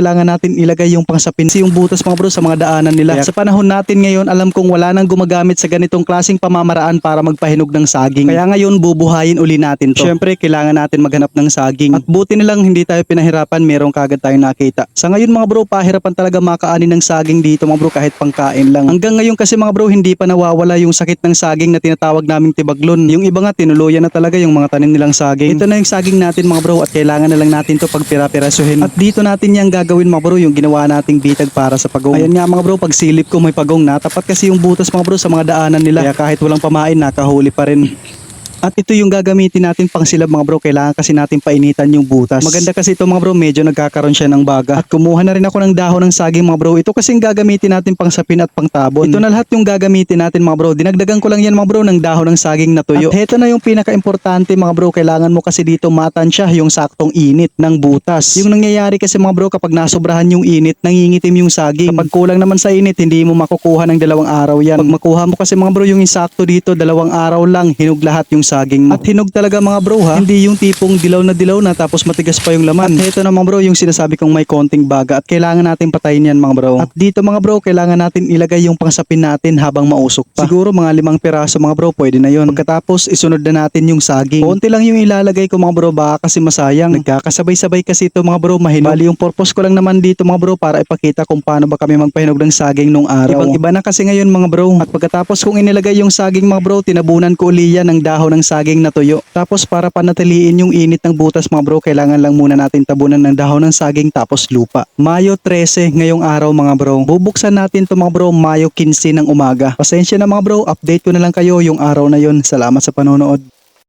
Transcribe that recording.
kailangan natin ilagay yung pangsapin yung butas mga bro sa mga daanan nila. Kaya sa panahon natin ngayon, alam kong wala nang gumagamit sa ganitong klaseng pamamaraan para magpahinog ng saging. Kaya ngayon bubuhayin uli natin to. Syempre kailangan natin maghanap ng saging. At buti nilang hindi tayo pinahirapan, merong kagad tayong nakita. Sa ngayon mga bro, pahirapan talaga makaanin ng saging dito mga bro kahit pangkain lang. Hanggang ngayon kasi mga bro, hindi pa nawawala yung sakit ng saging na tinatawag naming tibaglon. Yung iba nga tinuluyan na talaga yung mga tanim nilang saging. Ito na yung saging natin mga bro at kailangan na lang natin to pagpira-pirasuhin. At dito natin yung gagawin mga bro, yung ginawa nating bitag para sa pagong. Ayan nga mga bro, pag silip ko may pagong na. Tapat kasi yung butas mga bro sa mga daanan nila. Kaya kahit walang pamain, nakahuli pa rin. At ito yung gagamitin natin pang silab mga bro, kailangan kasi natin painitan yung butas. Maganda kasi ito mga bro, medyo nagkakaroon siya ng baga. At kumuha na rin ako ng dahon ng saging mga bro, ito kasi yung gagamitin natin pang sapin at pang tabon. Ito na lahat yung gagamitin natin mga bro, dinagdagan ko lang yan mga bro ng dahon ng saging na tuyo. At ito na yung pinaka-importante mga bro, kailangan mo kasi dito matansya yung saktong init ng butas. Yung nangyayari kasi mga bro, kapag nasobrahan yung init, nangingitim yung saging. Kapag kulang naman sa init, hindi mo makukuha ng 2 araw yan. Pag makuha mo kasi mga bro yung insakto dito, 2 araw lang, hinog lahat yung saging mo. At hinog talaga mga bro ha, hindi yung tipong dilaw na tapos matigas pa yung laman. At ito na mga bro yung sinasabi kong may konting baga at kailangan natin patayin yan mga bro. At dito mga bro, kailangan natin ilagay yung pangsapin natin habang mausok pa. Siguro mga 5 piraso mga bro, pwede na yun. Pagkatapos isunod na natin yung saging. Konti lang yung ilalagay ko mga bro, baka kasi masayang. Nagkakasabay-sabay kasi ito mga bro, mahinog. Bali yung purpose ko lang naman dito mga bro para ipakita kung paano ba kami magpahinog ng saging nung araw. Ibang iba na kasi ngayon mga bro. At pagkatapos kong inilagay yung saging mga bro, tinabunan ko uli yan ng dahon ng saging na tuyo. Tapos para panatiliin yung init ng butas mga bro, kailangan lang muna natin tabunan ng dahon ng saging tapos lupa. Mayo 13 ngayong araw mga bro. Bubuksan natin to mga bro Mayo 15 ng umaga. Pasensya na mga bro, update ko na lang kayo yung araw na yun. Salamat sa panonood.